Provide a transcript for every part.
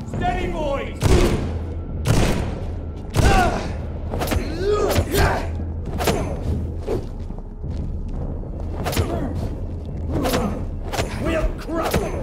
Steady, boys! We'll crush them!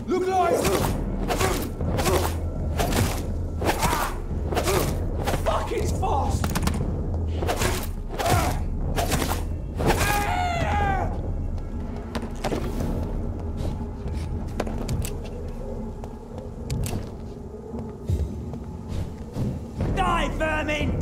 Look alive! Fuck, it's fast! Die, vermin!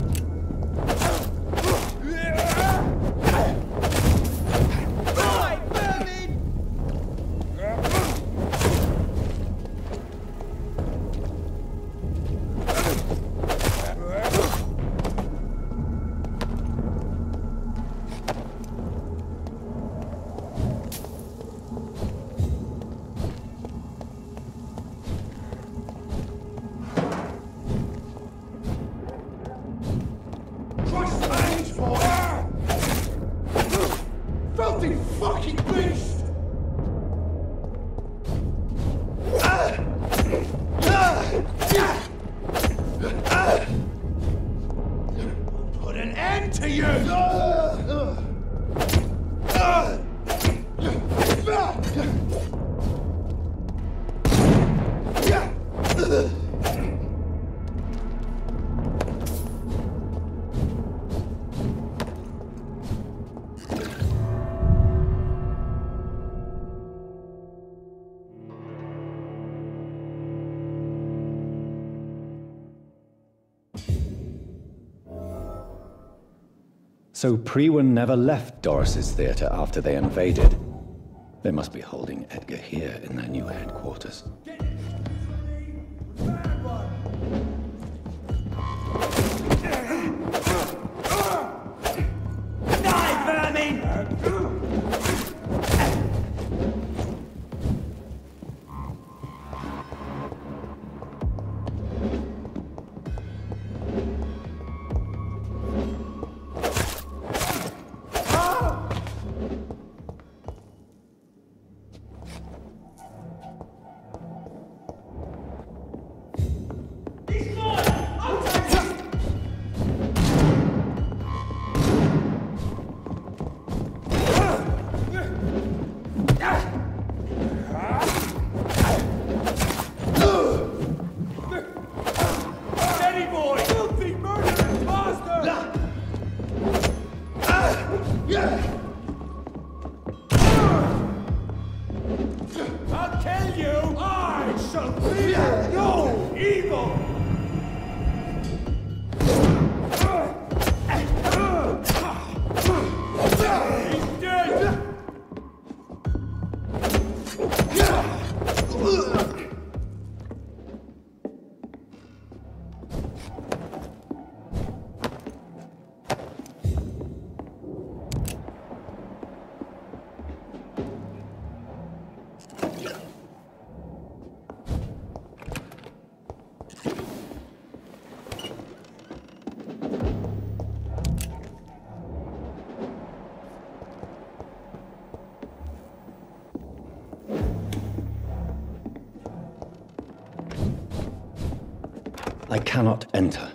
Filthy fucking beast! Put an end to you! So Prewen never left Doris's theatre after they invaded. They must be holding Edgar here in their new headquarters. Die, vermin! I'll tell you, I shall be no evil! He's dead! I cannot enter.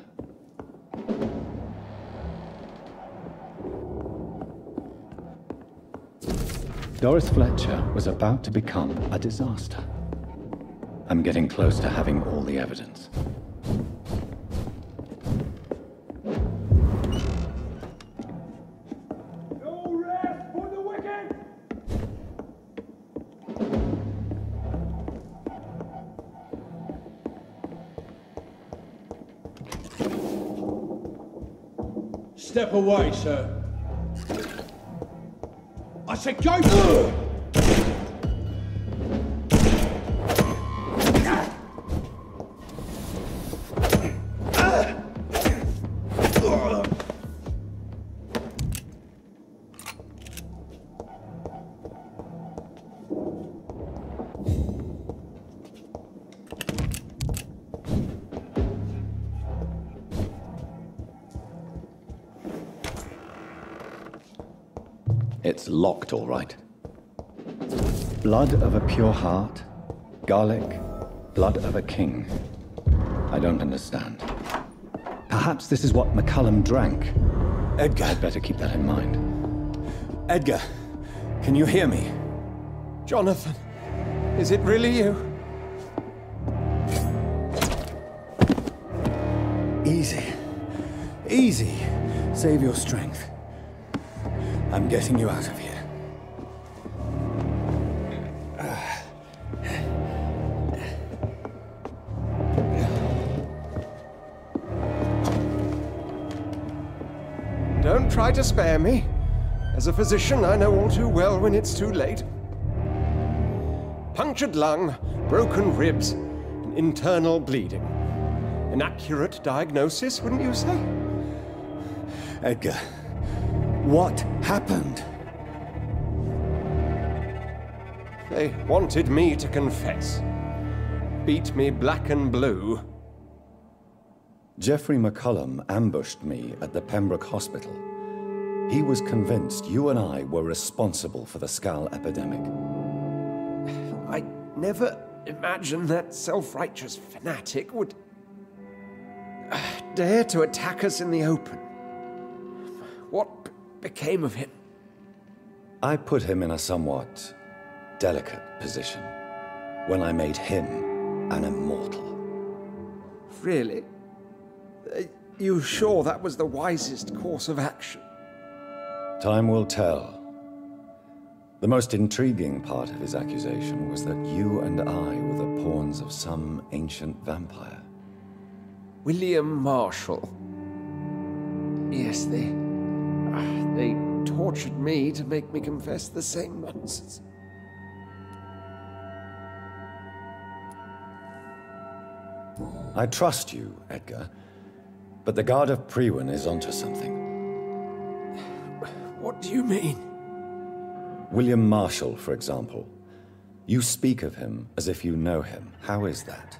Doris Fletcher was about to become a disaster. I'm getting close to having all the evidence. No rest for the wicked! Step away, sir. I said go for it! It's locked, all right. Blood of a pure heart, garlic, blood of a king. I don't understand. Perhaps this is what McCullum drank. Edgar. I'd better keep that in mind. Edgar, can you hear me? Jonathan, is it really you? Easy. Easy. Save your strength. I'm getting you out of here. Don't try to spare me. As a physician, I know all too well when it's too late. Punctured lung, broken ribs, and internal bleeding. An accurate diagnosis, wouldn't you say? Edgar, what happened? They wanted me to confess. Beat me black and blue. Geoffrey McCullum ambushed me at the Pembroke Hospital. He was convinced you and I were responsible for the Skal epidemic. I never imagined that self-righteous fanatic would dare to attack us in the open. What became of him? I put him in a somewhat delicate position when I made him an immortal. Really? You sure that was the wisest course of action? Time will tell. The most intriguing part of his accusation was that you and I were the pawns of some ancient vampire. William Marshall. Yes, they tortured me to make me confess the same nonsense. I trust you, Edgar, but the Guard of Priwen is onto something. What do you mean? William Marshall, for example. You speak of him as if you know him. How is that?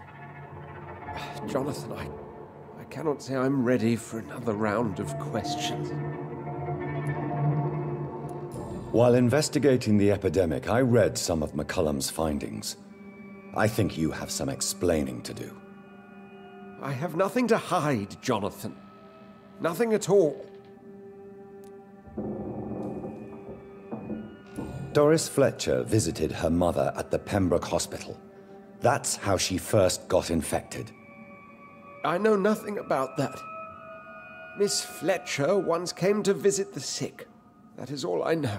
Jonathan, I cannot say I'm ready for another round of questions. While investigating the epidemic, I read some of McCullum's findings. I think you have some explaining to do. I have nothing to hide, Jonathan. Nothing at all. Doris Fletcher visited her mother at the Pembroke Hospital. That's how she first got infected. I know nothing about that. Miss Fletcher once came to visit the sick. That is all I know.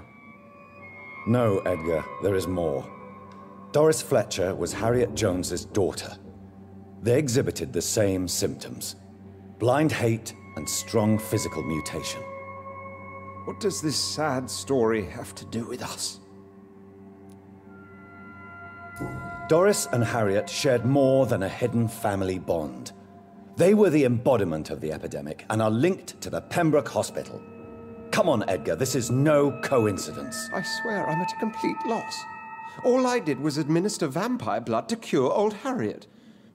No, Edgar, there is more. Doris Fletcher was Harriet Jones's daughter. They exhibited the same symptoms: blind hate and strong physical mutation. What does this sad story have to do with us? Doris and Harriet shared more than a hidden family bond. They were the embodiment of the epidemic and are linked to the Pembroke Hospital. Come on, Edgar, this is no coincidence. I swear I'm at a complete loss. All I did was administer vampire blood to cure old Harriet.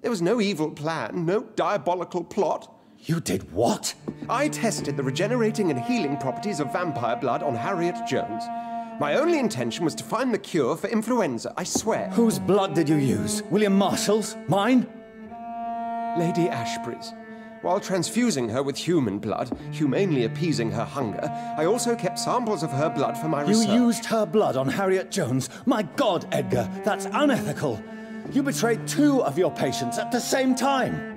There was no evil plan, no diabolical plot. You did what? I tested the regenerating and healing properties of vampire blood on Harriet Jones. My only intention was to find the cure for influenza, I swear. Whose blood did you use? William Marshall's? Mine? Lady Ashbury's. While transfusing her with human blood, humanely appeasing her hunger, I also kept samples of her blood for my research. You used her blood on Harriet Jones? My God, Edgar, that's unethical. You betrayed 2 of your patients at the same time.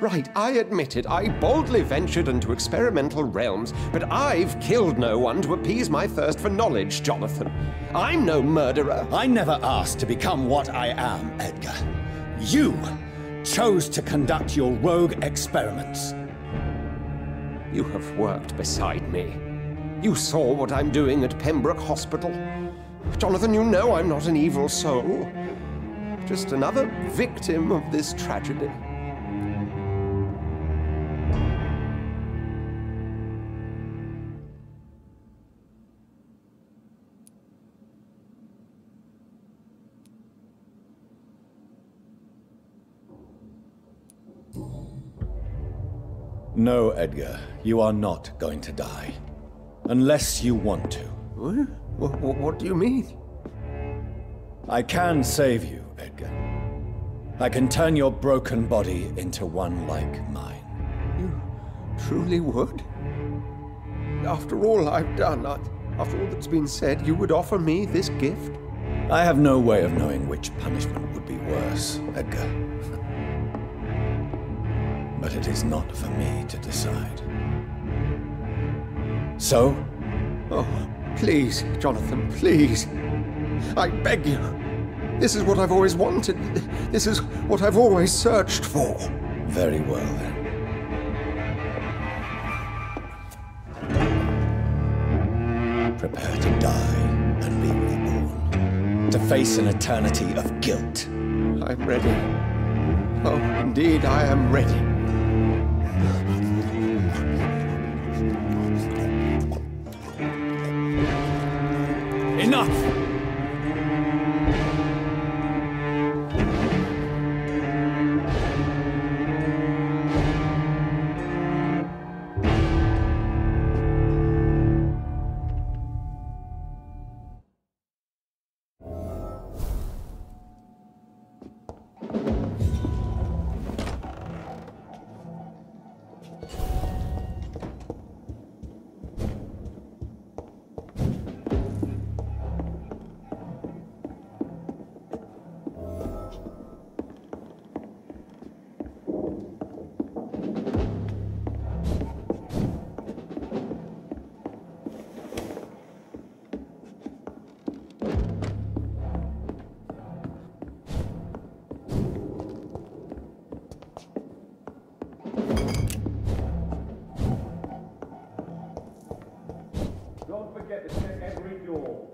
Right, I admit it. I boldly ventured into experimental realms, but I've killed no one to appease my thirst for knowledge, Jonathan. I'm no murderer. I never asked to become what I am, Edgar. You chose to conduct your rogue experiments. You have worked beside me. You saw what I'm doing at Pembroke Hospital. Jonathan, you know I'm not an evil soul. Just another victim of this tragedy. No, Edgar, you are not going to die. Unless you want to. What do you mean? I can save you, Edgar. I can turn your broken body into one like mine. You truly would? After all I've done, after all that's been said, you would offer me this gift? I have no way of knowing which punishment would be worse, Edgar. But it is not for me to decide. So? Oh, please, Jonathan, please. I beg you. This is what I've always wanted. This is what I've always searched for. Very well, then. Prepare to die and be reborn. To face an eternity of guilt. I'm ready. Oh, indeed, I am ready. Enough! Don't forget to check every door.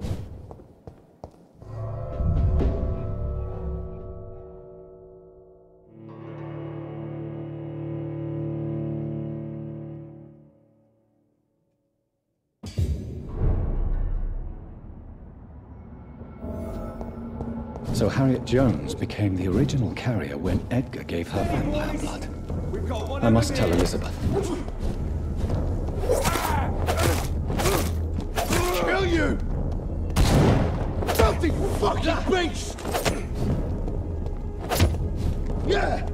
So Harriet Jones became the original carrier when Edgar gave her vampire blood. I must tell Elizabeth. Kill you! Filthy fucking beast! Yeah!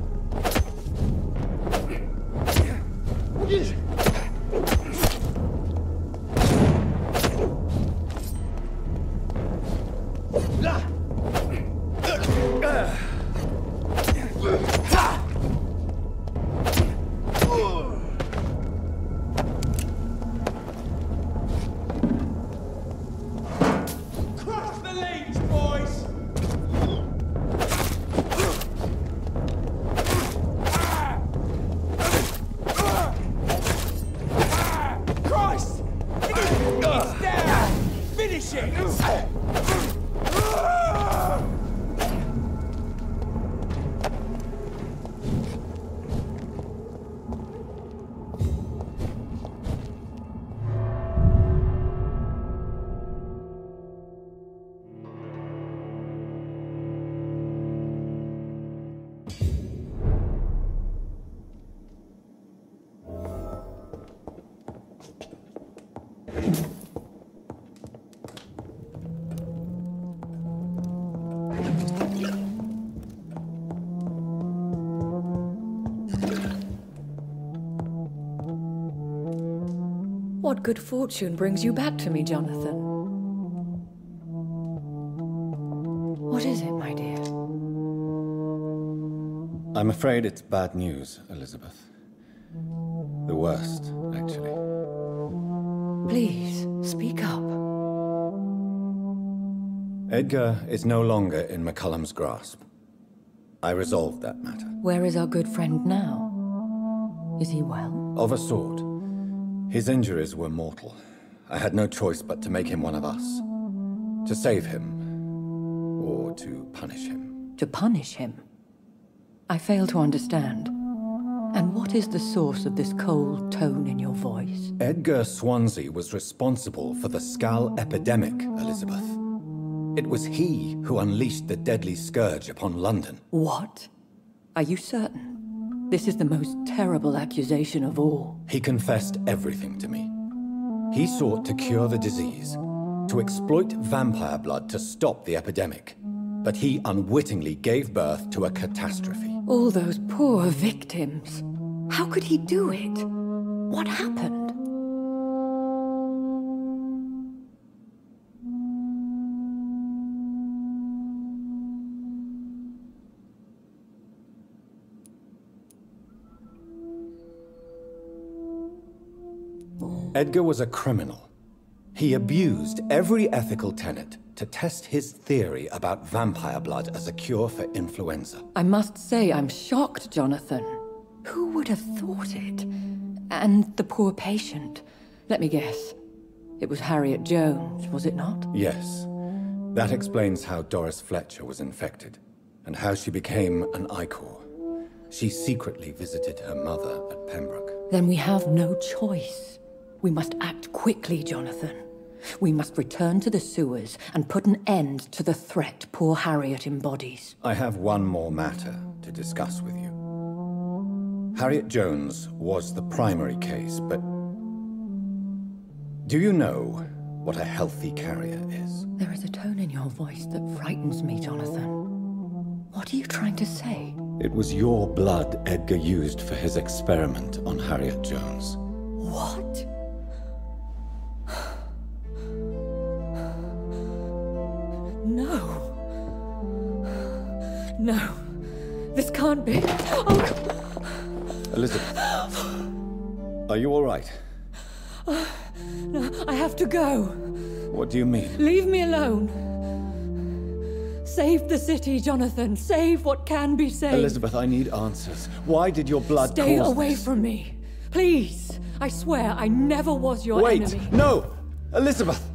What good fortune brings you back to me, Jonathan? What is it, my dear? I'm afraid it's bad news, Elizabeth. The worst, actually. Please, speak up. Edgar is no longer in McCullum's grasp. I resolved that matter. Where is our good friend now? Is he well? Of a sort. His injuries were mortal. I had no choice but to make him one of us. To save him, or to punish him. To punish him? I fail to understand. And what is the source of this cold tone in your voice? Edgar Swansea was responsible for the Skal epidemic, Elizabeth. It was he who unleashed the deadly scourge upon London. What? Are you certain? This is the most terrible accusation of all. He confessed everything to me. He sought to cure the disease, to exploit vampire blood to stop the epidemic. But he unwittingly gave birth to a catastrophe. All those poor victims. How could he do it? What happened? Edgar was a criminal. He abused every ethical tenet to test his theory about vampire blood as a cure for influenza. I must say I'm shocked, Jonathan. Who would have thought it? And the poor patient. Let me guess. It was Harriet Jones, was it not? Yes. That explains how Doris Fletcher was infected, and how she became an Ichor. She secretly visited her mother at Pembroke. Then we have no choice. We must act quickly, Jonathan. We must return to the sewers and put an end to the threat poor Harriet embodies. I have one more matter to discuss with you. Harriet Jones was the primary case, but do you know what a healthy carrier is? There is a tone in your voice that frightens me, Jonathan. What are you trying to say? It was your blood Edgar used for his experiment on Harriet Jones. What? No. No. This can't be. Oh. Elizabeth, are you all right? No, I have to go. What do you mean? Leave me alone. Save the city, Jonathan. Save what can be saved. Elizabeth, I need answers. Why did your blood Stay cause away this? from me. Please. I swear I never was your enemy. Wait! No! Elizabeth!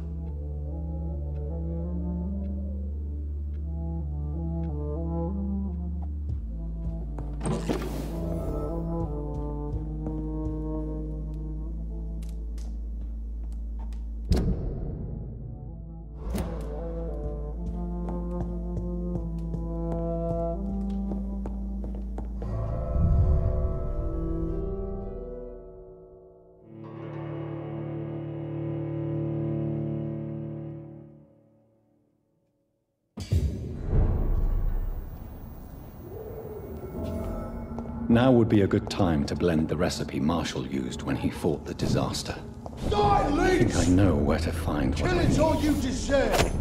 Now would be a good time to blend the recipe Marshall used when he fought the disaster. Die, I think leech! I know where to find what I Killing's need. all you deserve!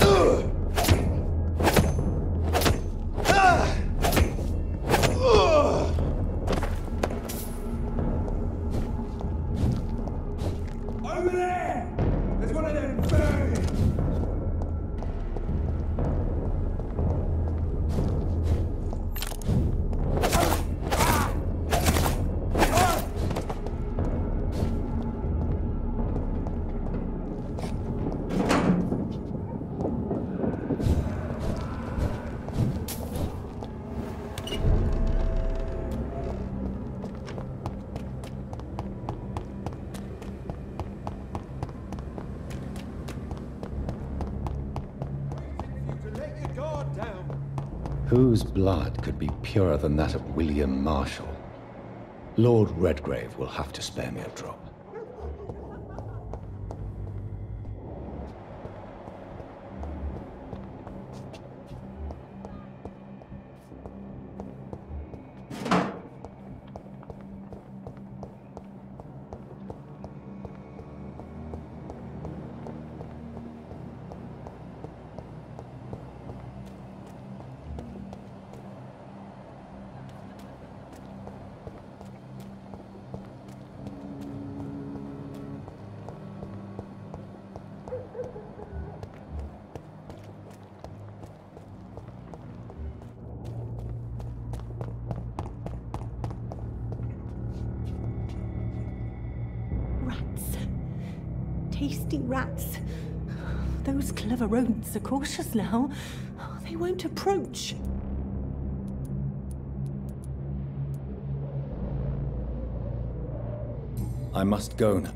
Ugh! Ah! Ugh! Over there! There's one of them birds! Whose blood could be purer than that of William Marshall? Lord Redgrave will have to spare me a drop. Tasty rats. Those clever rodents are cautious now. They won't approach. I must go now.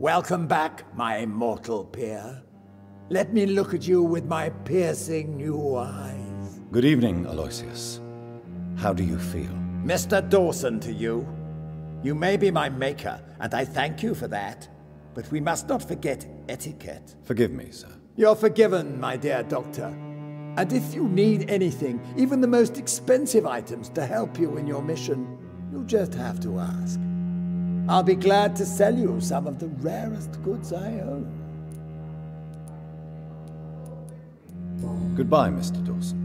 Welcome back, my mortal peer. Let me look at you with my piercing new eyes. Good evening, Aloysius. How do you feel? Mr. Dawson to you. You may be my maker, and I thank you for that. But we must not forget etiquette. Forgive me, sir. You're forgiven, my dear doctor. And if you need anything, even the most expensive items to help you in your mission, you'll just have to ask. I'll be glad to sell you some of the rarest goods I own. Goodbye, Mr. Dawson.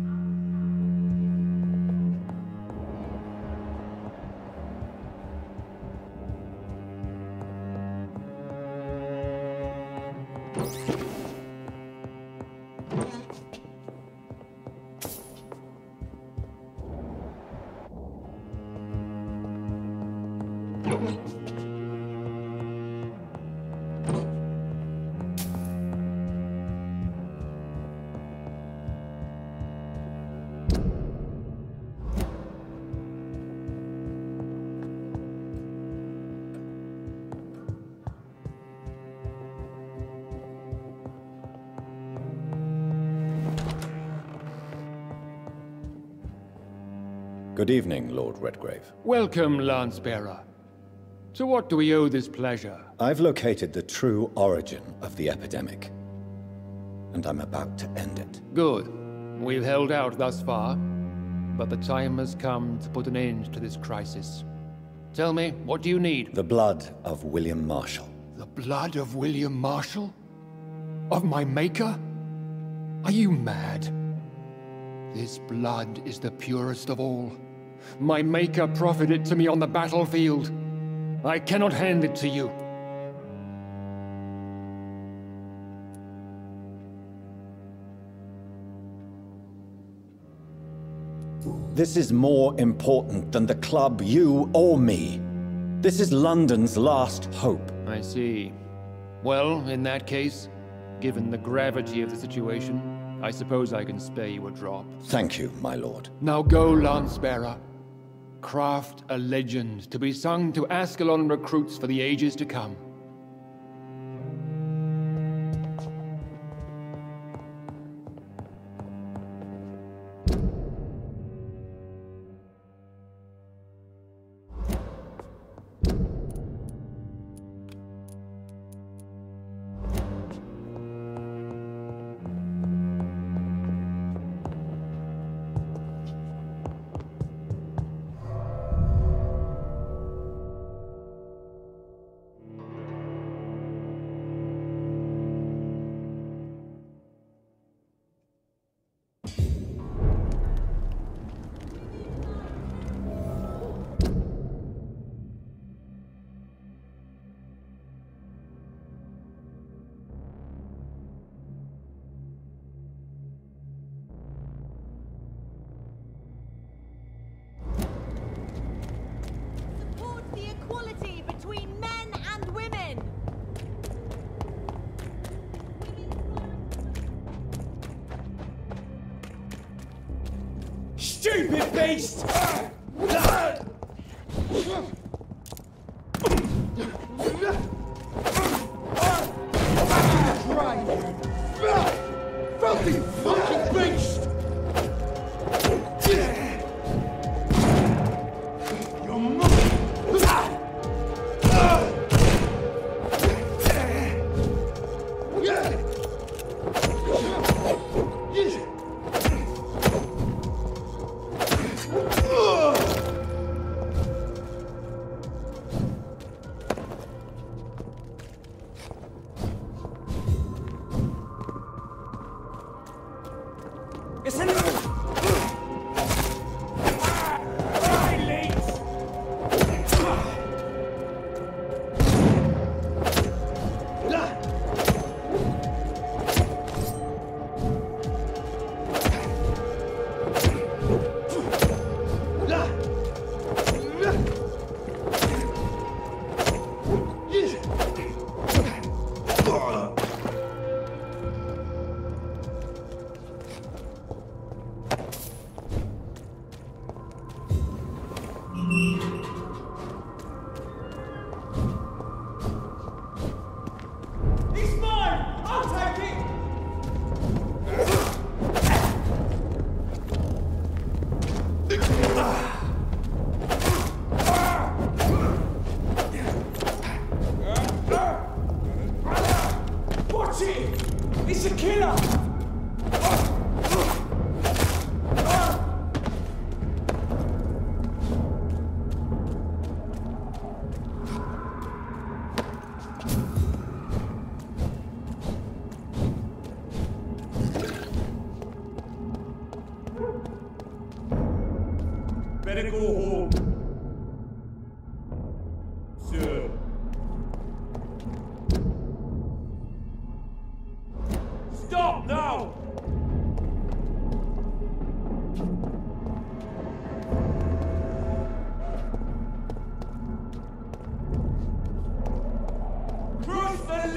Good evening, Lord Redgrave. Welcome, Lance-bearer. To what do we owe this pleasure? I've located the true origin of the epidemic, and I'm about to end it. Good. We've held out thus far, but the time has come to put an end to this crisis. Tell me, what do you need? The blood of William Marshall. The blood of William Marshall? Of my maker? Are you mad? This blood is the purest of all. My maker proffered it to me on the battlefield. I cannot hand it to you. This is more important than the club, you, or me. This is London's last hope. I see. Well, in that case, given the gravity of the situation, I suppose I can spare you a drop. Thank you, my lord. Now go, Lance-bearer. Craft a legend to be sung to Ascalon recruits for the ages to come. Stupid beast! Filthy fucking beast! Your mother!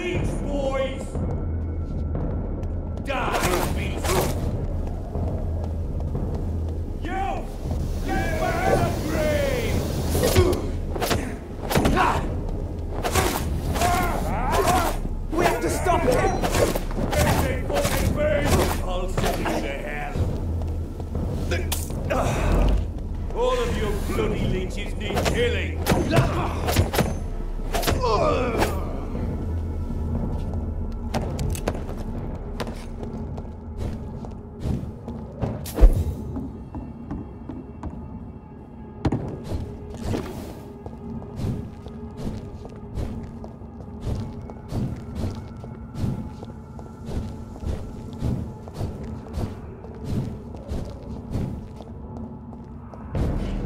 leech, boys! Die, beast! You! Get back to the grave! We have to stop him! Every fucking bird! I'll send you to hell! All of you bloody leeches need killing!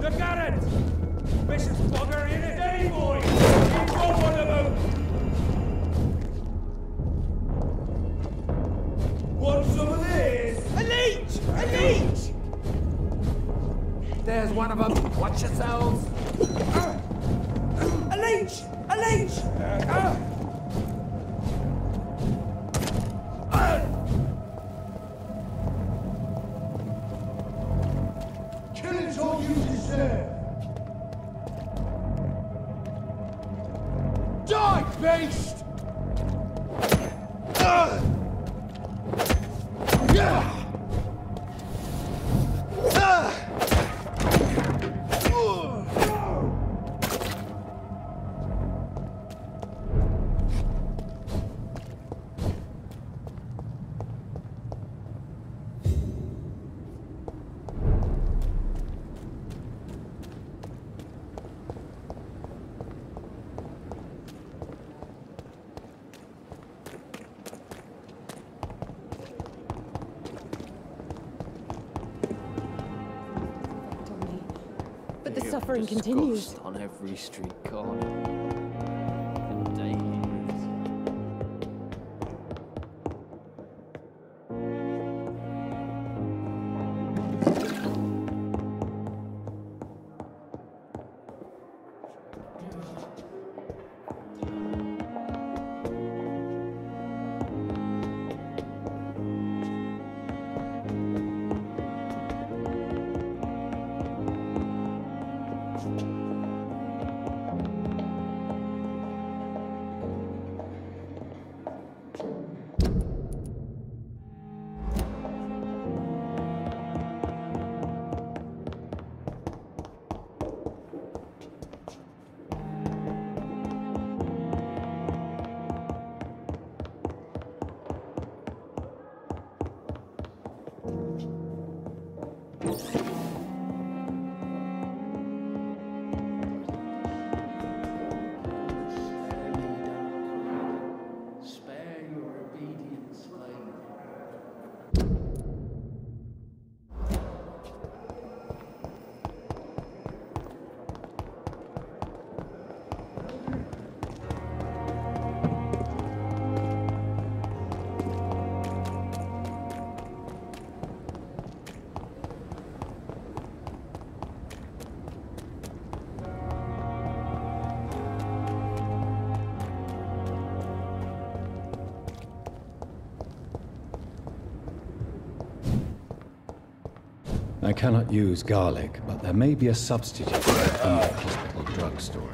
Look at it! Bishop's bugger in it! Steady, boy! Keep going about! Want some of this? A leech! A leech! There's one of them. Watch yourselves. A leech! A leech! Killing's all you deserve. Die, beast! But the suffering continues. On every street corner. And daily routes. I cannot use garlic, but there may be a substitute from the hospital drugstore.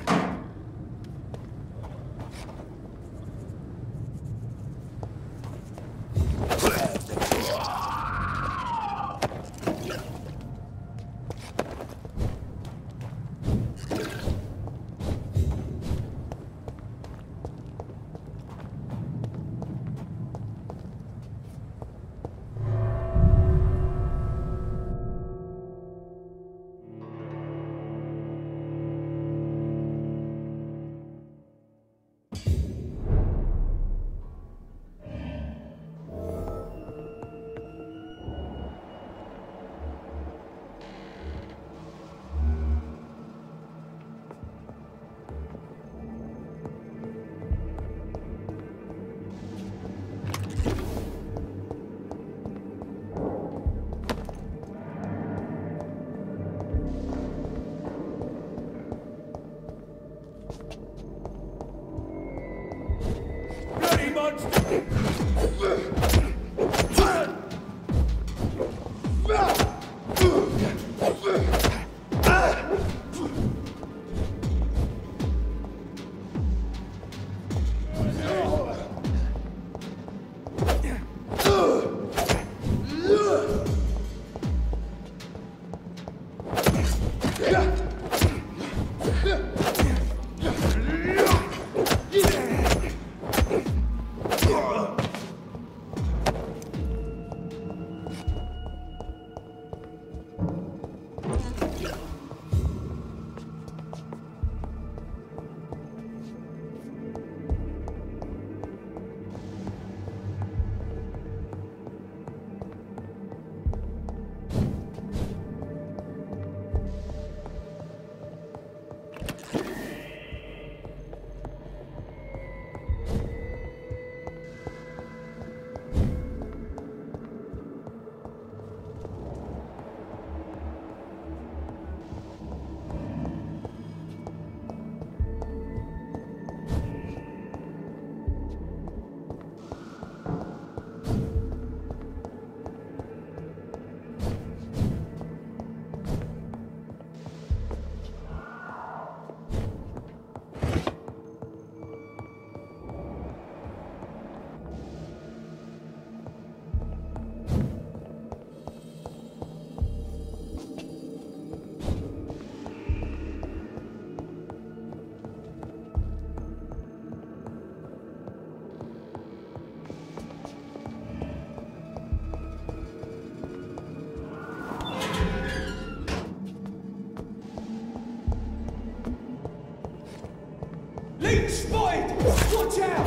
Leech spotted! Watch out!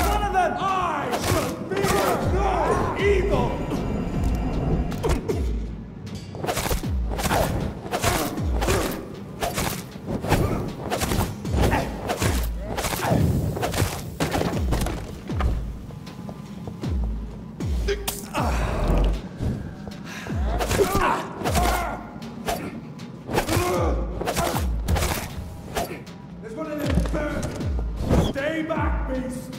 One of them! I shall fear no evil! There's one of them! Stay back, beast!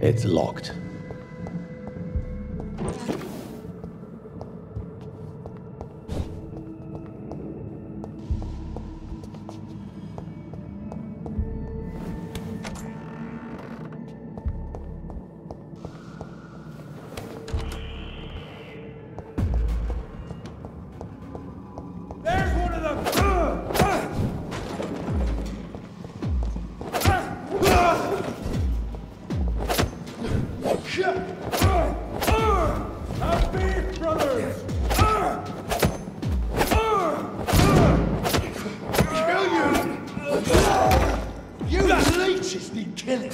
It's locked. There's one of them! Vampyr brothers! Kill you! You leeches need killing.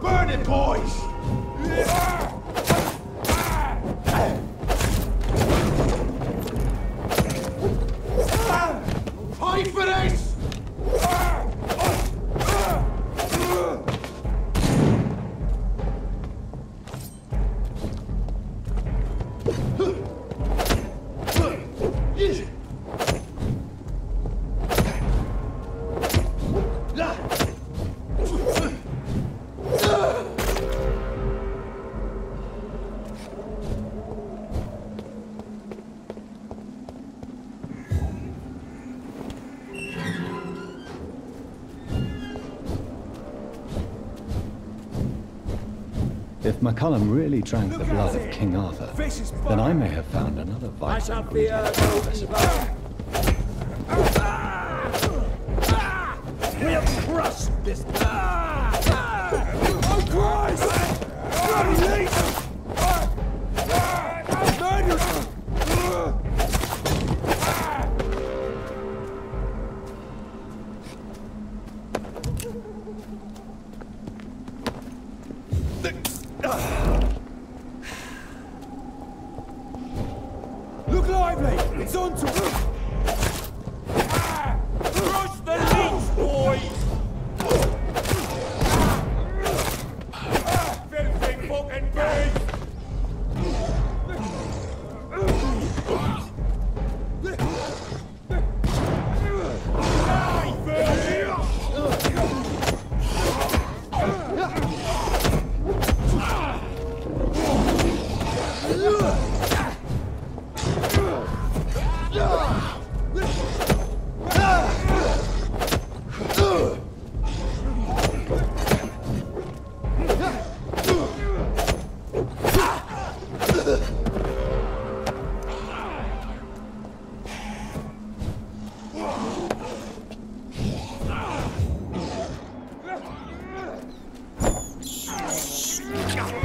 Burn it, boys! Fight for this! If McCullum really drank the blood of King Arthur, then I may have found another vital ingredient to the recipe. We'll crush this. Oh Christ! Bloody leech! Look lively! It's on to crush the leech, boys! Filthy fucking beast!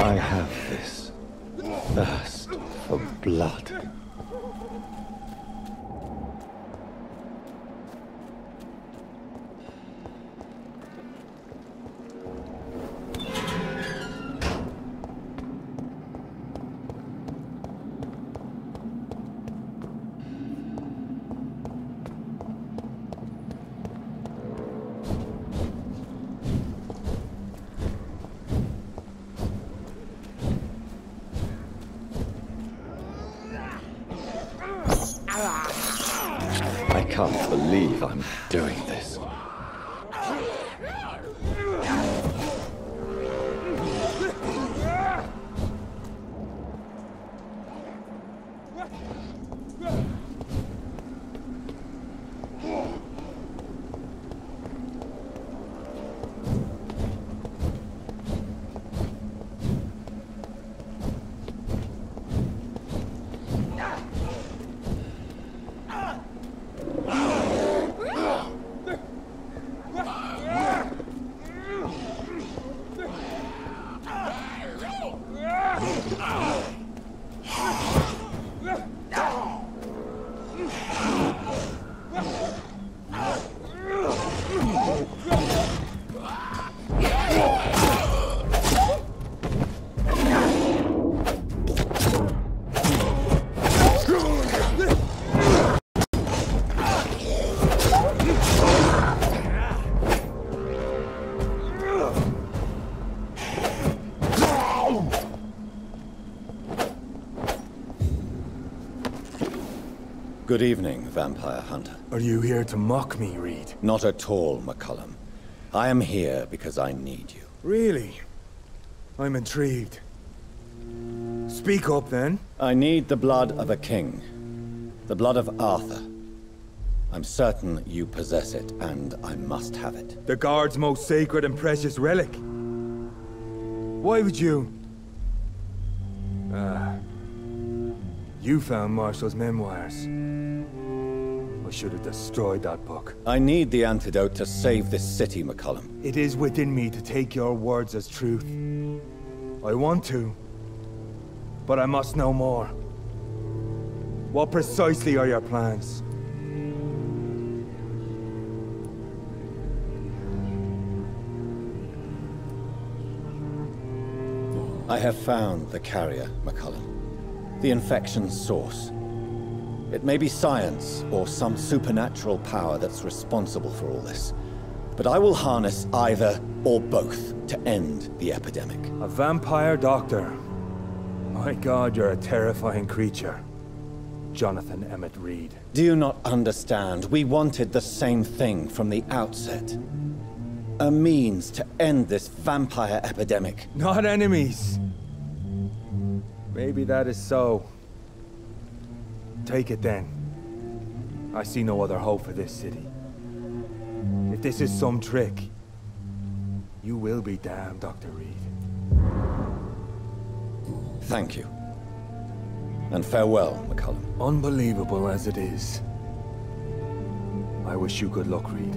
I have this thirst for blood. I can't believe I'm doing this. Good evening, vampire hunter. Are you here to mock me, Reed? Not at all, McCullum. I am here because I need you. Really? I'm intrigued. Speak up, then. I need the blood of a king. The blood of Arthur. I'm certain you possess it, and I must have it. The Guard's most sacred and precious relic. Why would you? You found Marshall's memoirs. I should have destroyed that book. I need the antidote to save this city, McCullum. It is within me to take your words as truth. I want to, but I must know more. What precisely are your plans? I have found the carrier, McCullum. The infection's source. It may be science or some supernatural power that's responsible for all this. But I will harness either or both to end the epidemic. A vampire doctor. My God, you're a terrifying creature. Jonathan Emmett Reed. Do you not understand? We wanted the same thing from the outset. A means to end this vampire epidemic. Not enemies. Maybe that is so. Take it then. I see no other hope for this city. If this is some trick, you will be damned, Dr. Reed. Thank you. And farewell, McCullum. Unbelievable as it is, I wish you good luck, Reed.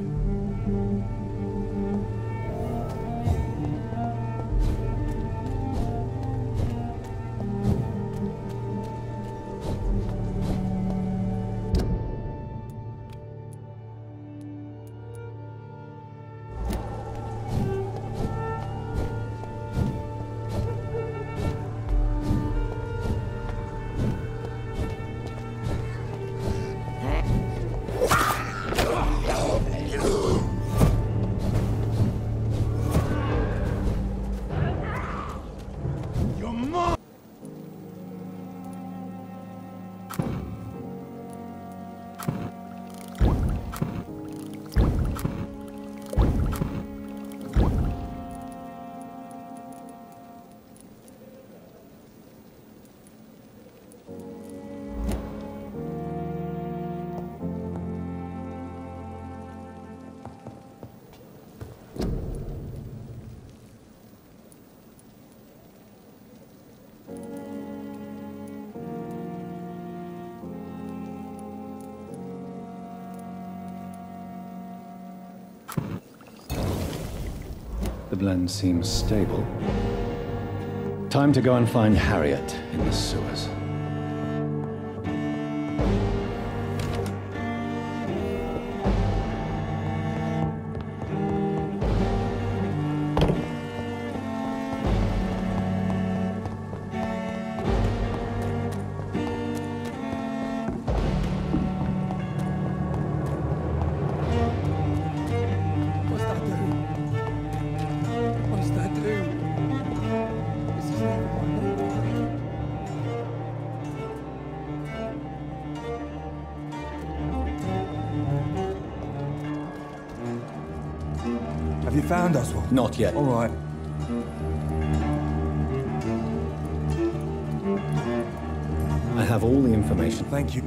The blend seems stable. Time to go and find Harriet in the sewers. Have you found Oswald? Not yet. All right. I have all the information. Thank you.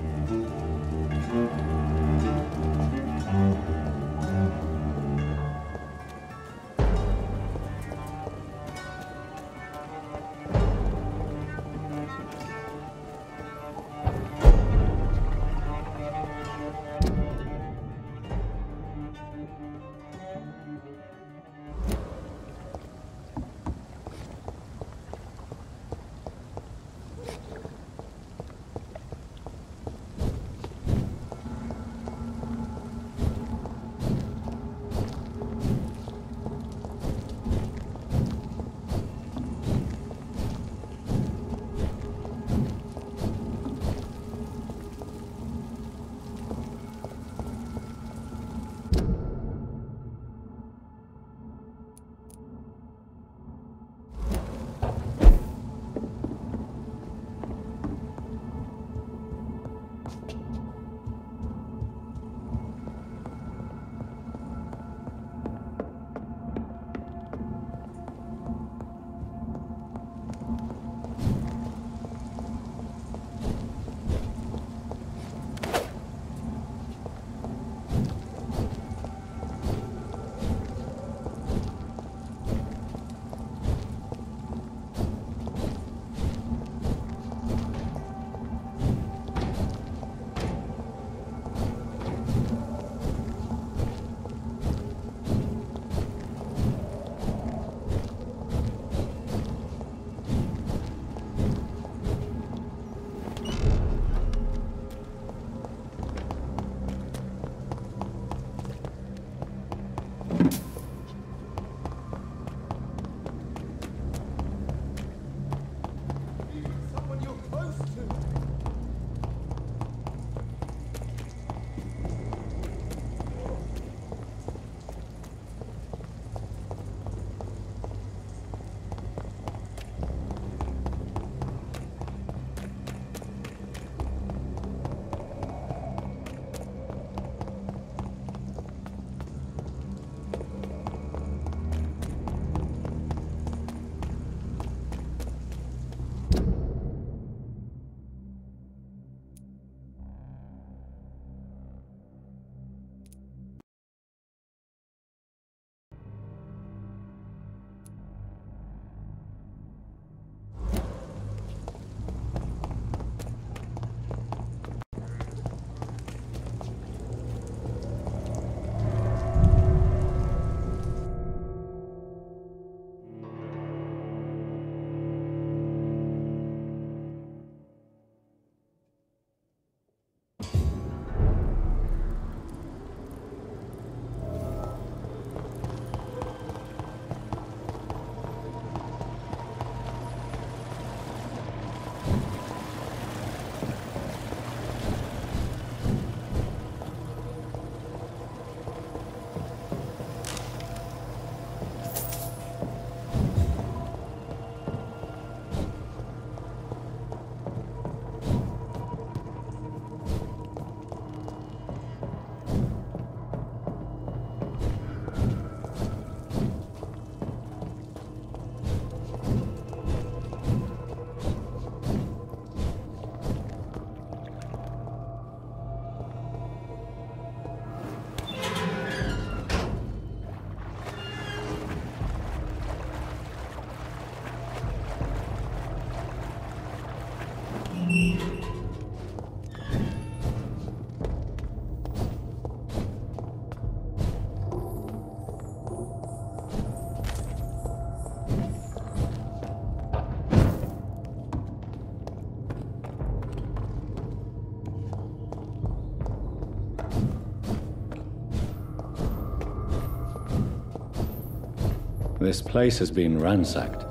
This place has been ransacked.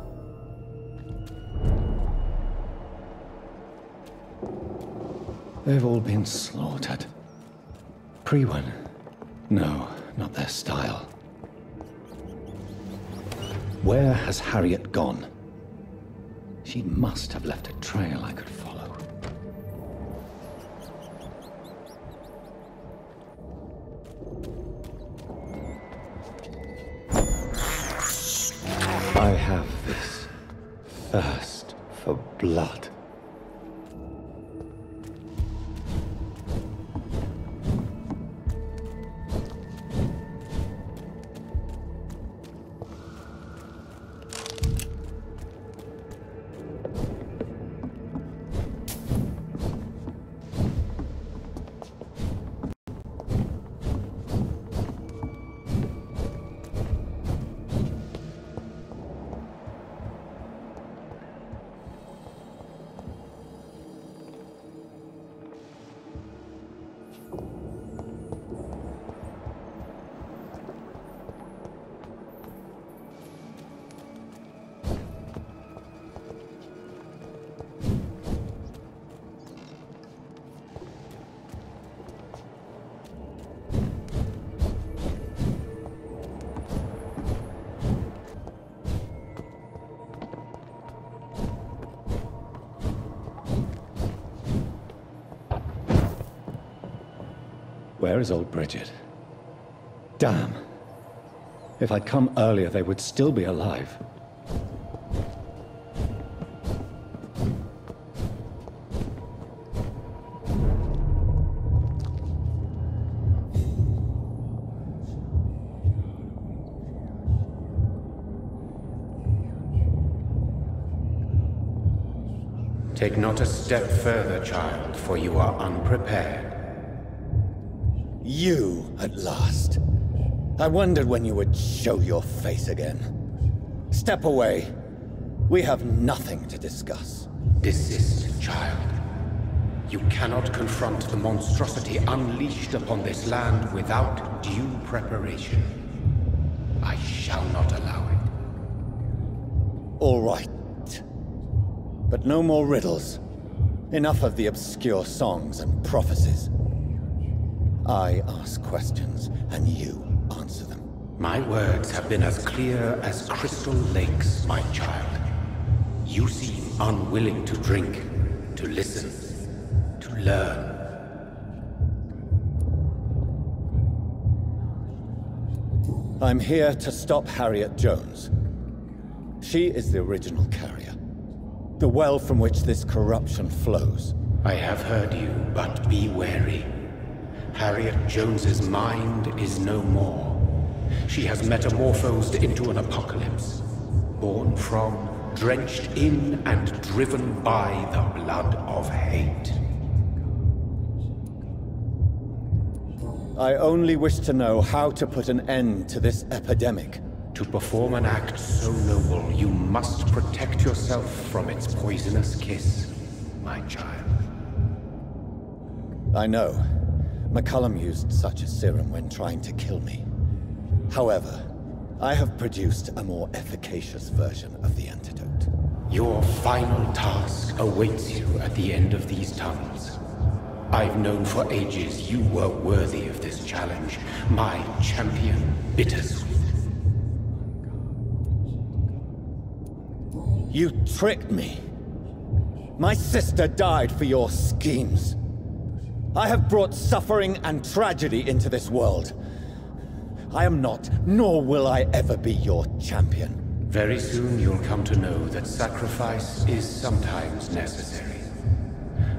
They've all been slaughtered. Pre-one? No, not their style. Where has Harriet gone? She must have left a trail I could follow. I have this thirst for blood. Where is old Bridget? Damn. If I'd come earlier, they would still be alive. Take not a step further, child, for you are unprepared. You, at last. I wondered when you would show your face again. Step away. We have nothing to discuss. Desist, child. You cannot confront the monstrosity unleashed upon this land without due preparation. I shall not allow it. All right. But no more riddles. Enough of the obscure songs and prophecies. I ask questions, and you answer them. My words have been as clear as crystal lakes, my child. You seem unwilling to drink, to listen, to learn. I'm here to stop Harriet Jones. She is the original carrier. The well from which this corruption flows. I have heard you, but be wary. Harriet Jones's mind is no more. She has metamorphosed into an apocalypse, born from, drenched in, and driven by the blood of hate. I only wish to know how to put an end to this epidemic. To perform an act so noble, you must protect yourself from its poisonous kiss, my child. I know. McCullum used such a serum when trying to kill me. However, I have produced a more efficacious version of the antidote. Your final task awaits you at the end of these tunnels. I've known for ages you were worthy of this challenge, my champion, Bittersweet. You tricked me. My sister died for your schemes. I have brought suffering and tragedy into this world. I am not, nor will I ever be your champion. Very soon you'll come to know that sacrifice is sometimes necessary.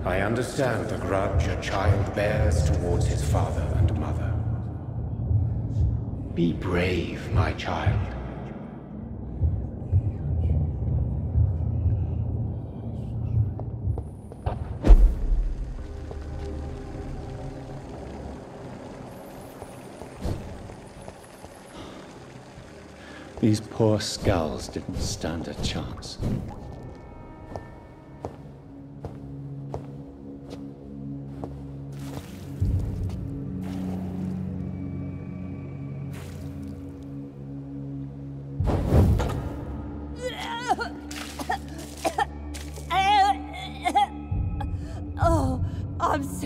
I understand the grudge a child bears towards his father and mother. Be brave, my child. These poor skulls didn't stand a chance.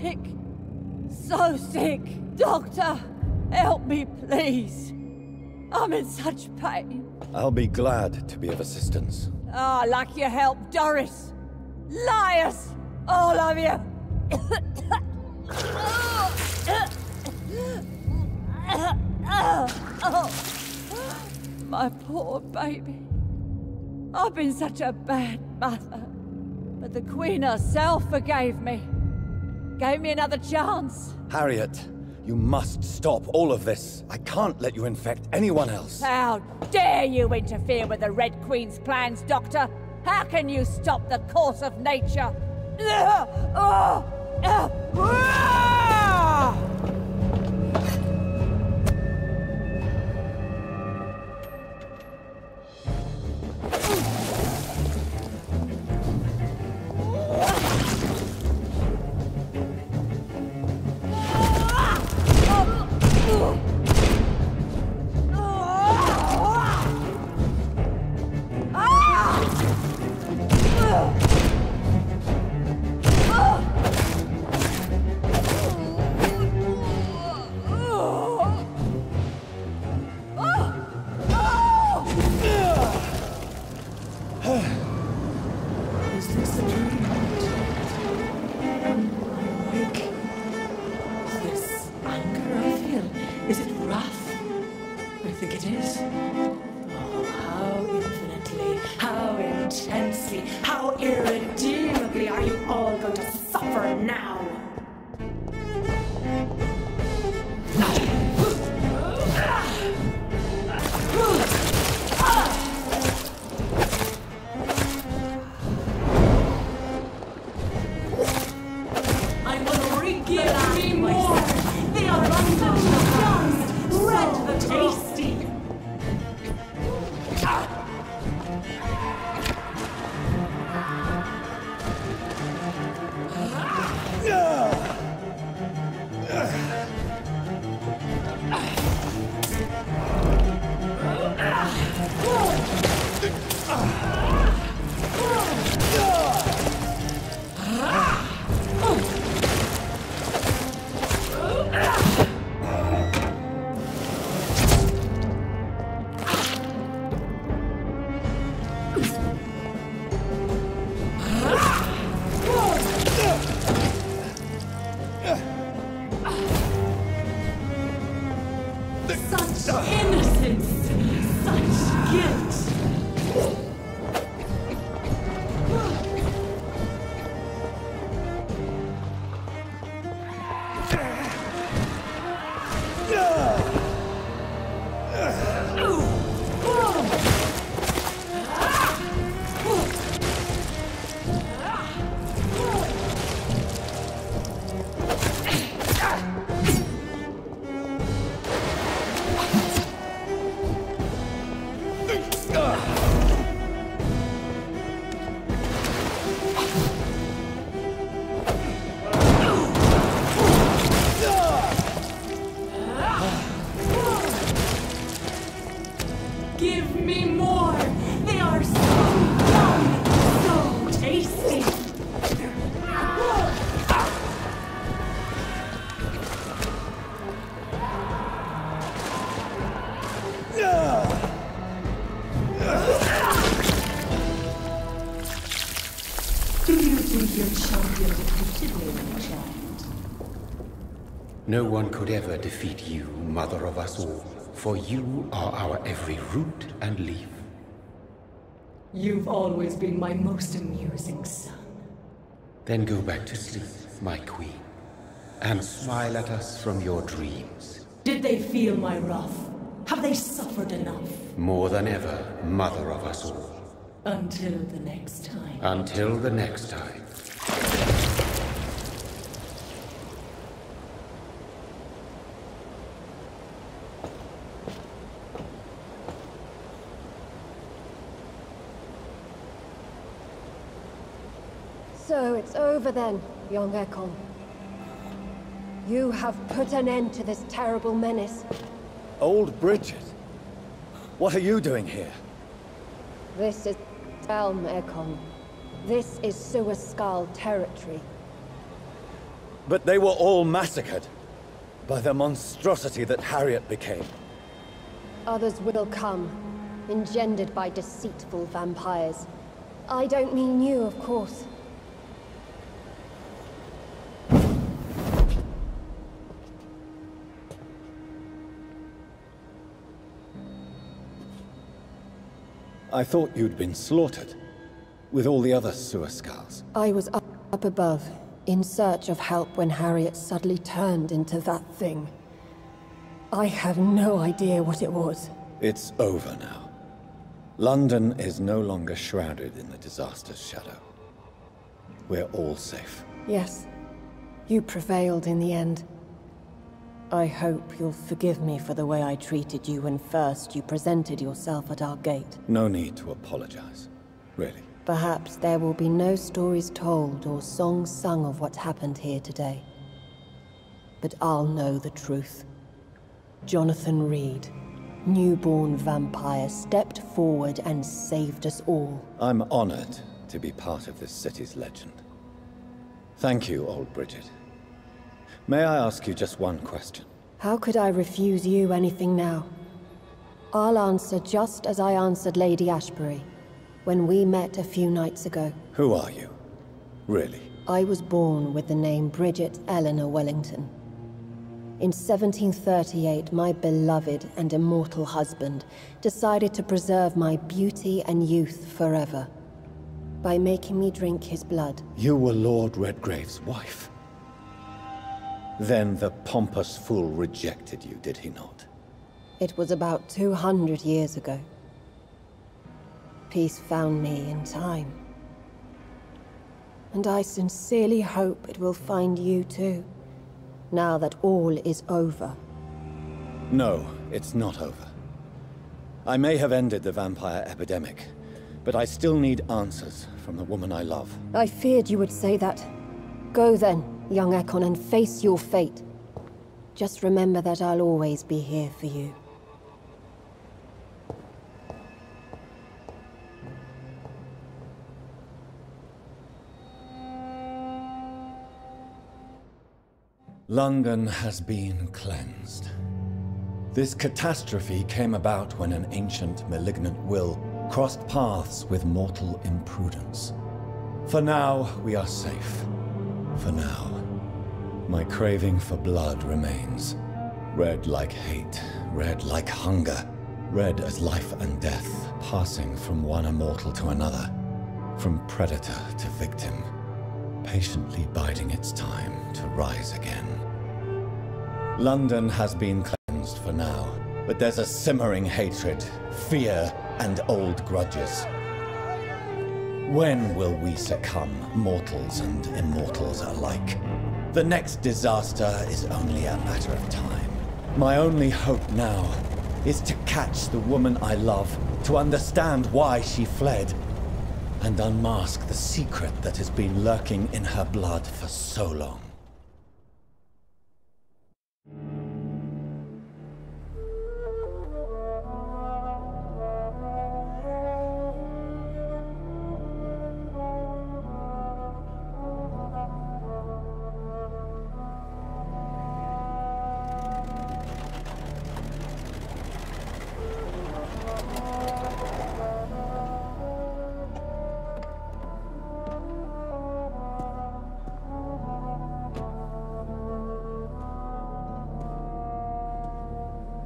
sick. So sick. Doctor, help me, please. I'm in such pain. I'll be glad to be of assistance. Ah, like your help, Doris. Liars! All of you! My poor baby. I've been such a bad mother. But the Queen herself forgave me. Gave me another chance. Harriet, you must stop all of this. I can't let you infect anyone else. How dare you interfere with the Red Queen's plans, Doctor? How can you stop the course of nature? No one could ever defeat you, mother of us all, for you are our every root and leaf. You've always been my most amusing son. Then go back to sleep, my queen, and smile at us from your dreams. Did they feel my wrath? Have they suffered enough? More than ever, mother of us all. Until the next time. Until the next time. So it's over then, young Ekon. You have put an end to this terrible menace. Old Bridget? What are you doing here? This is realm, Ekon. This is Suaskal territory. But they were all massacred by the monstrosity that Harriet became. Others will come, engendered by deceitful vampires. I don't mean you, of course. I thought you'd been slaughtered, with all the other sewer skulls. I was up above, in search of help when Harriet suddenly turned into that thing. I have no idea what it was. It's over now. London is no longer shrouded in the disaster's shadow. We're all safe. Yes, you prevailed in the end. I hope you'll forgive me for the way I treated you when first you presented yourself at our gate. No need to apologize, really. Perhaps there will be no stories told or songs sung of what happened here today. But I'll know the truth. Jonathan Reed, newborn vampire, stepped forward and saved us all. I'm honored to be part of this city's legend. Thank you, old Bridget. May I ask you just one question? How could I refuse you anything now? I'll answer just as I answered Lady Ashbury when we met a few nights ago. Who are you? Really? I was born with the name Bridget Eleanor Wellington. In 1738, my beloved and immortal husband decided to preserve my beauty and youth forever by making me drink his blood. You were Lord Redgrave's wife. Then the pompous fool rejected you, did he not? It was about 200 years ago. Peace found me in time. And I sincerely hope it will find you too, now that all is over. No, it's not over. I may have ended the vampire epidemic, but I still need answers from the woman I love. I feared you would say that. Go then, young Ekon, and face your fate. Just remember that I'll always be here for you. London has been cleansed. This catastrophe came about when an ancient, malignant will crossed paths with mortal imprudence. For now, we are safe. For now. My craving for blood remains. Red like hate, red like hunger, red as life and death, passing from one immortal to another, from predator to victim, patiently biding its time to rise again. London has been cleansed for now, but there's a simmering hatred, fear, and old grudges. When will we succumb, mortals and immortals alike? The next disaster is only a matter of time. My only hope now is to catch the woman I love, to understand why she fled, and unmask the secret that has been lurking in her blood for so long.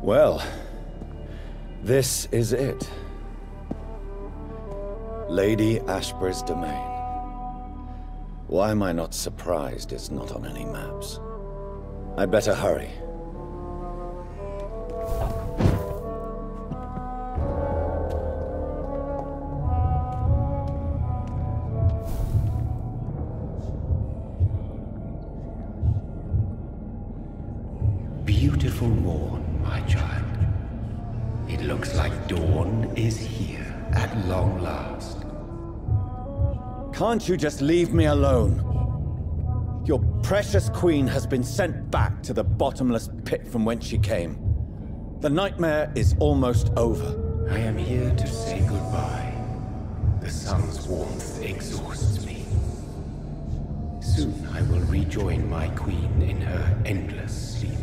Well, this is it. Lady Ashbury's domain. Why am I not surprised it's not on any maps? I'd better hurry. Beautiful morn, my child. It looks like dawn is here at long last. Can't you just leave me alone? Your precious queen has been sent back to the bottomless pit from whence she came. The nightmare is almost over. I am here to say goodbye. The sun's warmth exhausts me. Soon I will rejoin my queen in her endless sleep.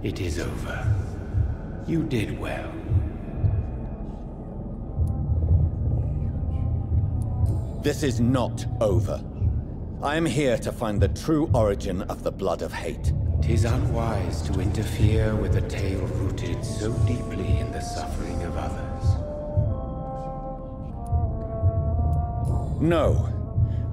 It is over. You did well. This is not over. I am here to find the true origin of the blood of hate. 'Tis unwise to interfere with a tale rooted so deeply in the suffering of others. No.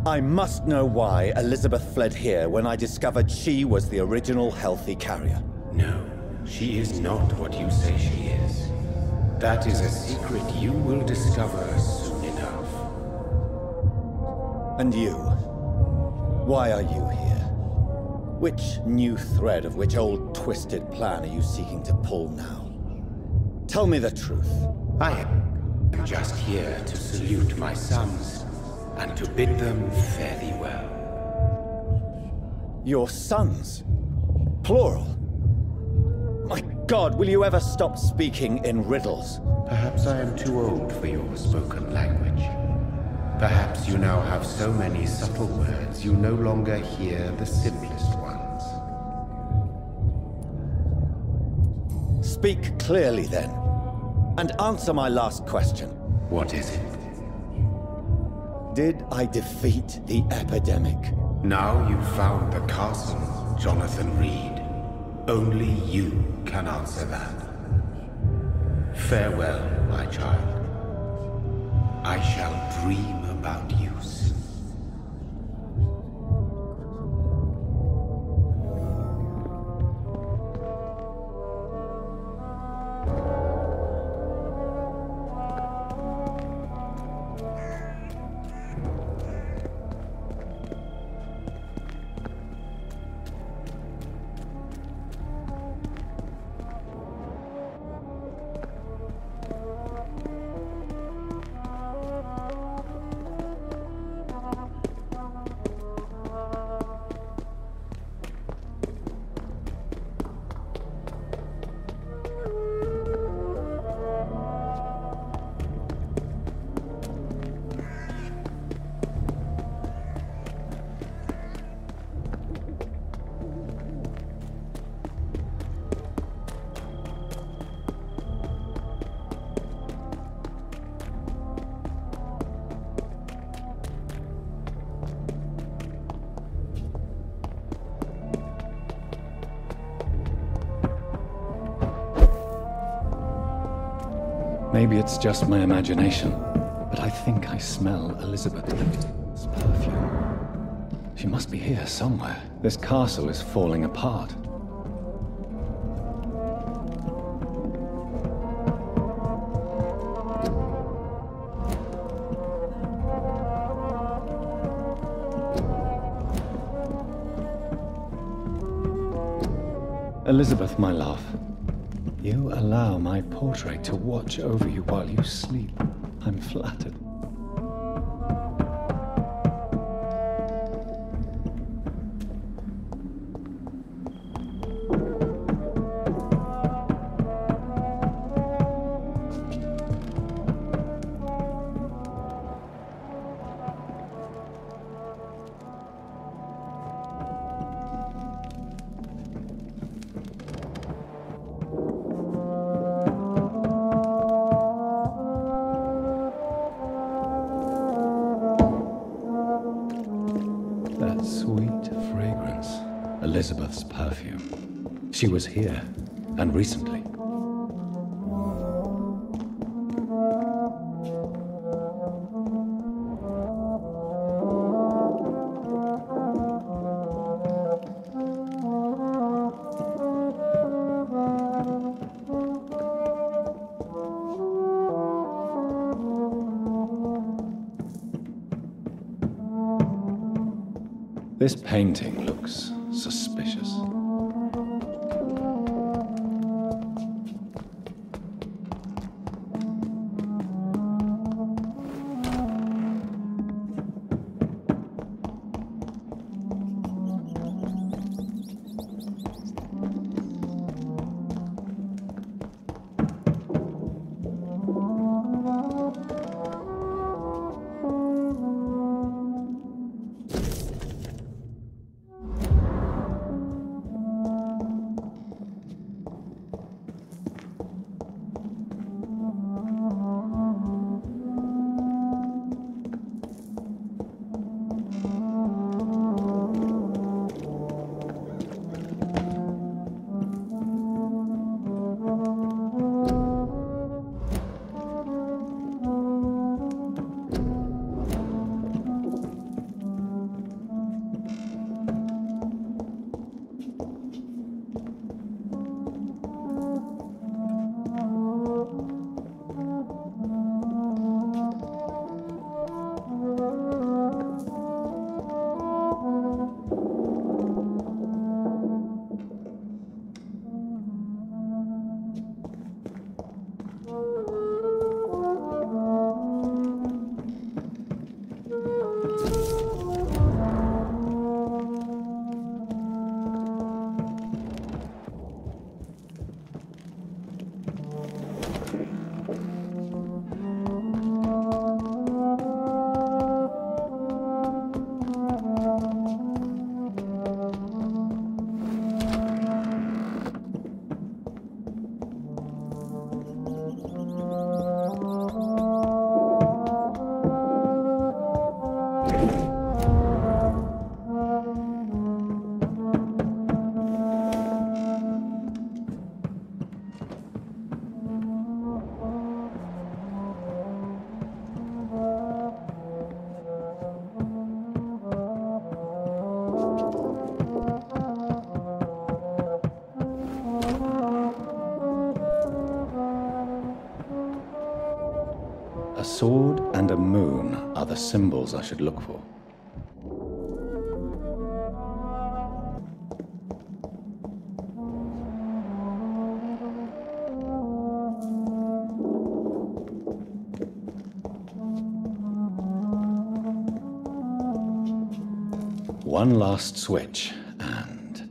I must know why Elizabeth fled here when I discovered she was the original healthy carrier. No, she is not what you say she is. That is a secret you will discover soon enough. And you? Why are you here? Which new thread of which old twisted plan are you seeking to pull now? Tell me the truth. I am just here to salute my sons and to bid them fare thee well. Your sons? Plural? My God, will you ever stop speaking in riddles? Perhaps I am too old for your spoken language. Perhaps you now have so many subtle words you no longer hear the simplest ones. Speak clearly then, and answer my last question. What is it? Did I defeat the epidemic? Now you've found the castle, Jonathan Reed. Only you can answer that. Farewell, my child. I shall dream about you soon. Maybe it's just my imagination, but I think I smell Elizabeth's perfume. She must be here somewhere. This castle is falling apart. Elizabeth, my love. You allow my portrait to watch over you while you sleep. I'm flattered. Elizabeth's perfume. She was here, and recently. This painting looks suspicious. sword and a moon are the symbols I should look for. One last switch, and...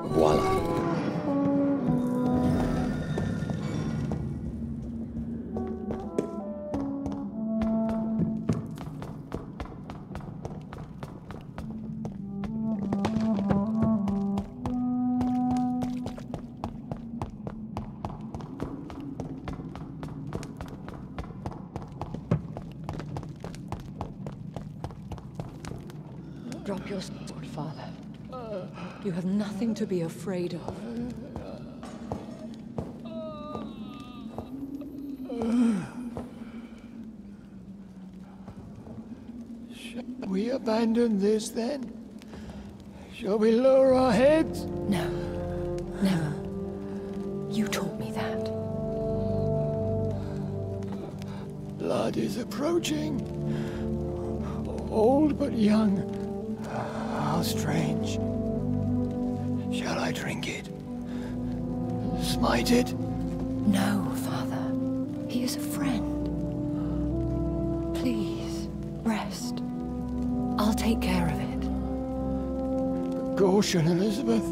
voila. Drop your sword, Father. You have nothing to be afraid of. Shall we abandon this then? Shall we lower our heads? No. Never. You taught me that. Blood is approaching. Old but young. How strange. Shall I drink it? Smite it? No, Father. He is a friend. Please, rest. I'll take care of it. Caution, Elizabeth.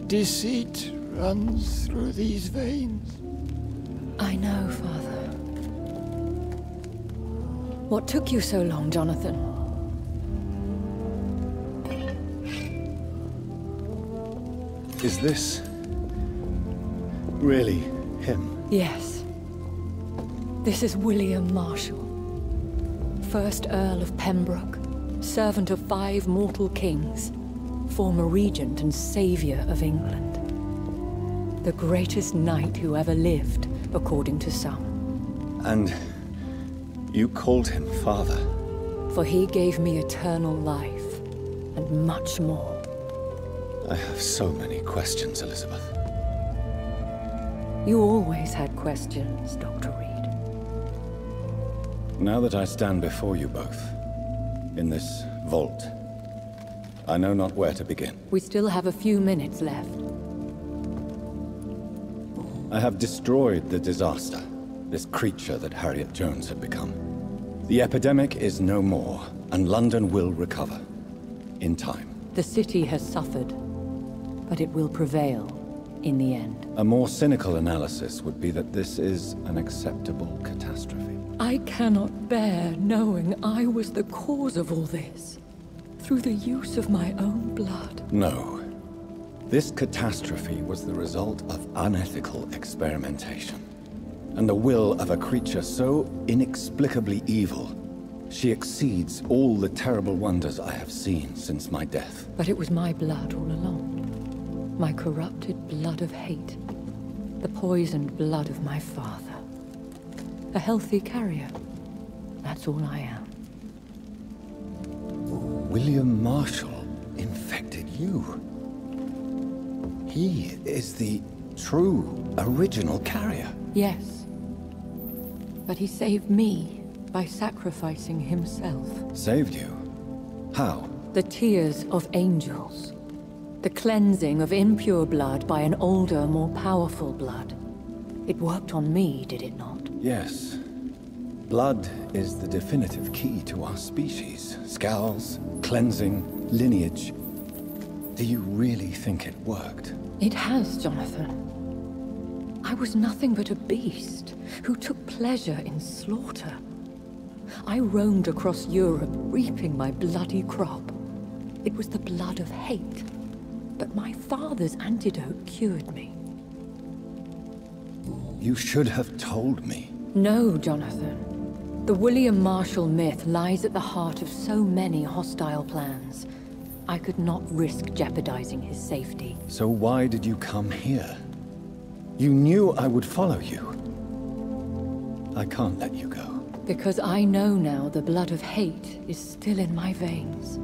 Deceit runs through these veins. I know, Father. What took you so long, Jonathan? Is this really him? Yes. This is William Marshal, 1st Earl of Pembroke, servant of 5 mortal kings, former regent and saviour of England. The greatest knight who ever lived, according to some. And you called him father? For he gave me eternal life, and much more. I have so many questions, Elizabeth. You always had questions, Dr. Reed. Now that I stand before you both, in this vault, I know not where to begin. We still have a few minutes left. I have destroyed the disaster, this creature that Harriet Jones had become. The epidemic is no more, and London will recover. In time. The city has suffered, but it will prevail in the end. A more cynical analysis would be that this is an acceptable catastrophe. I cannot bear knowing I was the cause of all this, through the use of my own blood. No. This catastrophe was the result of unethical experimentation, and the will of a creature so inexplicably evil, she exceeds all the terrible wonders I have seen since my death. But it was my blood all along. My corrupted blood of hate. The poisoned blood of my father. A healthy carrier. That's all I am. William Marshal infected you. He is the true, original carrier. Yes. But he saved me by sacrificing himself. Saved you? How? The tears of angels. The cleansing of impure blood by an older, more powerful blood. It worked on me, did it not? Yes. Blood is the definitive key to our species. Scowls, cleansing, lineage. Do you really think it worked? It has, Jonathan. I was nothing but a beast who took pleasure in slaughter. I roamed across Europe, reaping my bloody crop. It was the blood of hate. But my father's antidote cured me. You should have told me. No, Jonathan. The William Marshal myth lies at the heart of so many hostile plans. I could not risk jeopardizing his safety. So why did you come here? You knew I would follow you. I can't let you go. Because I know now the blood of hate is still in my veins.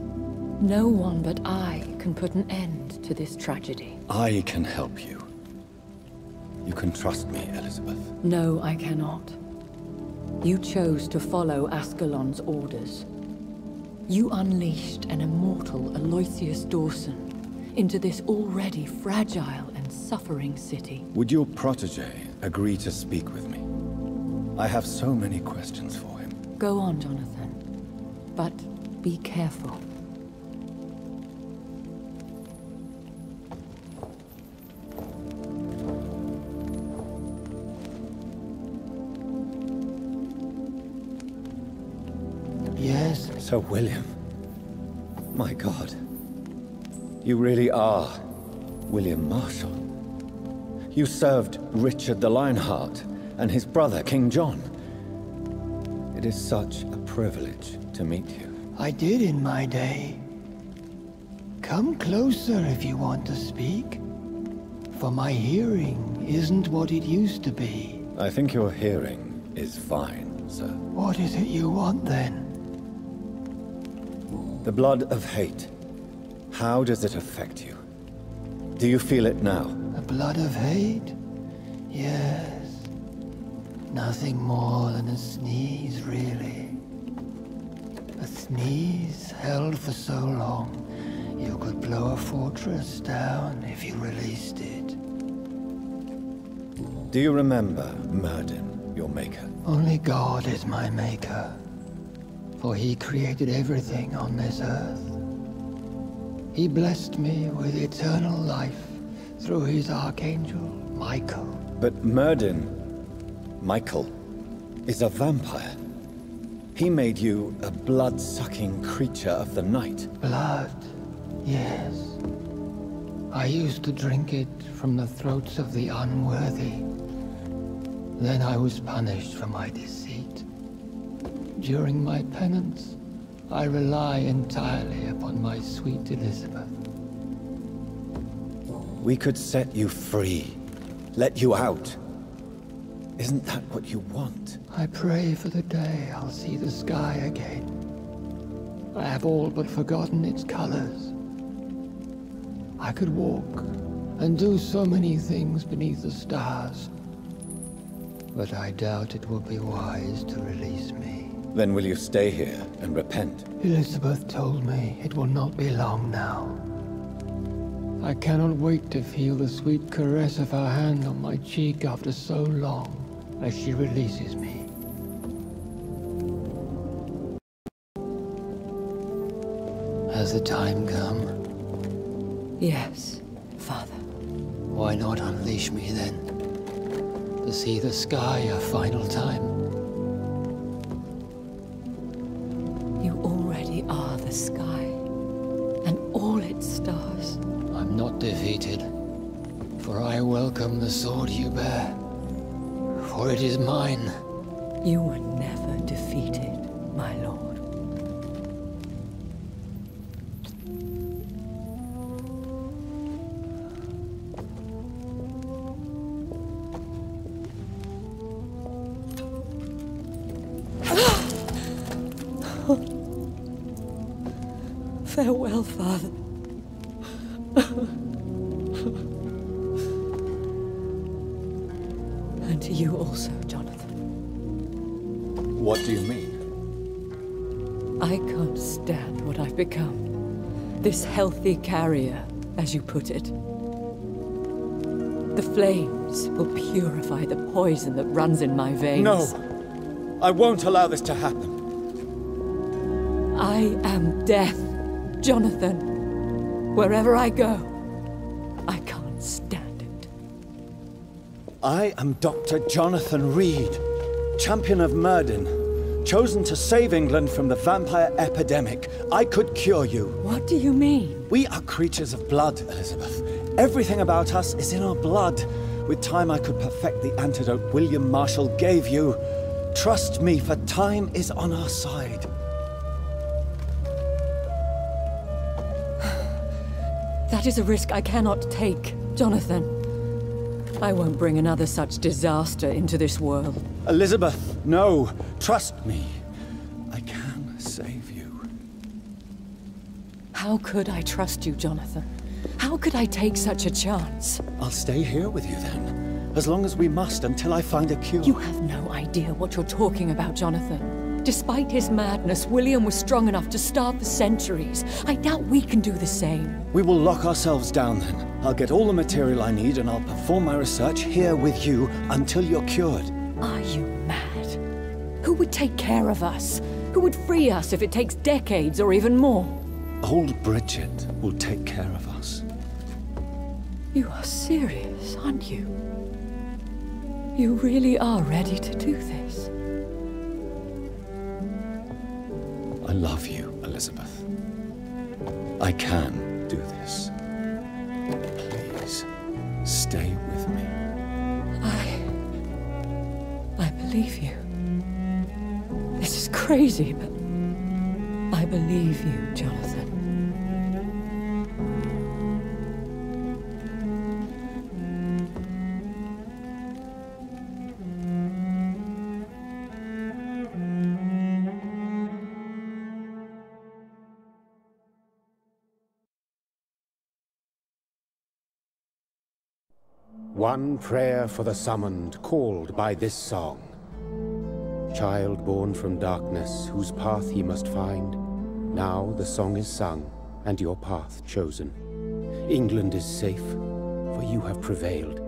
No one but I can put an end to this tragedy. I can help you. You can trust me, Elizabeth. No, I cannot. You chose to follow Ascalon's orders. You unleashed an immortal Aloysius Dawson into this already fragile and suffering city. Would your protege agree to speak with me? I have so many questions for him. Go on, Jonathan. But be careful. Yes? Sir William. My God. You really are William Marshall. You served Richard the Lionheart and his brother, King John. It is such a privilege to meet you. I did in my day. Come closer if you want to speak. For my hearing isn't what it used to be. I think your hearing is fine, sir. What is it you want then? The blood of hate. How does it affect you? Do you feel it now? The blood of hate? Yes. Nothing more than a sneeze, really. A sneeze held for so long, you could blow a fortress down if you released it. Do you remember Myrddin, your maker? Only God is my maker, for he created everything on this earth. He blessed me with eternal life through his archangel, Michael. But Myrddin, Michael, is a vampire. He made you a blood-sucking creature of the night. Blood, yes. I used to drink it from the throats of the unworthy. Then I was punished for my deceit. During my penance, I rely entirely upon my sweet Elizabeth. We could set you free, let you out. Isn't that what you want? I pray for the day I'll see the sky again. I have all but forgotten its colors. I could walk and do so many things beneath the stars, but I doubt it will be wise to release me. Then will you stay here and repent? Elizabeth told me it will not be long now. I cannot wait to feel the sweet caress of her hand on my cheek after so long, as she releases me. Has the time come? Yes, Father. Why not unleash me then? To see the sky a final time? You already are the sky, and all its stars. I'm not defeated, for I welcome the sword you bear, for it is mine. You were never defeated, my lord. Farewell, Father. And to you also, Jonathan. What do you mean? I can't stand what I've become. This healthy carrier, as you put it. The flames will purify the poison that runs in my veins. No! I won't allow this to happen. I am death, Jonathan. Wherever I go, I can't stand it. I am Dr. Jonathan Reed, champion of Myrddin, chosen to save England from the vampire epidemic. I could cure you. What do you mean? We are creatures of blood, Elizabeth. Everything about us is in our blood. With time, I could perfect the antidote William Marshall gave you. Trust me, for time is on our side. That is a risk I cannot take, Jonathan. I won't bring another such disaster into this world. Elizabeth, no. Trust me. I can save you. How could I trust you, Jonathan? How could I take such a chance? I'll stay here with you then. As long as we must, until I find a cure. You have no idea what you're talking about, Jonathan. Despite his madness, William was strong enough to starve for centuries. I doubt we can do the same. We will lock ourselves down then. I'll get all the material I need and I'll perform my research here with you until you're cured. Are you mad? Who would take care of us? Who would free us if it takes decades or even more? Old Bridget will take care of us. You are serious, aren't you? You really are ready to do this? I love you, Elizabeth. I can do this. Please, stay with me. I believe you. This is crazy, but I believe you, Jonathan. One prayer for the summoned, called by this song. Child born from darkness, whose path ye must find. Now the song is sung, and your path chosen. England is safe, for you have prevailed.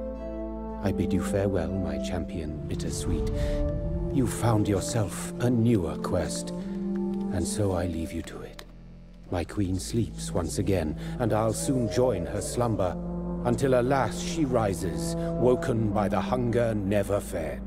I bid you farewell, my champion bittersweet. You found yourself a newer quest, and so I leave you to it. My queen sleeps once again, and I'll soon join her slumber, until alas she rises, woken by the hunger never fed.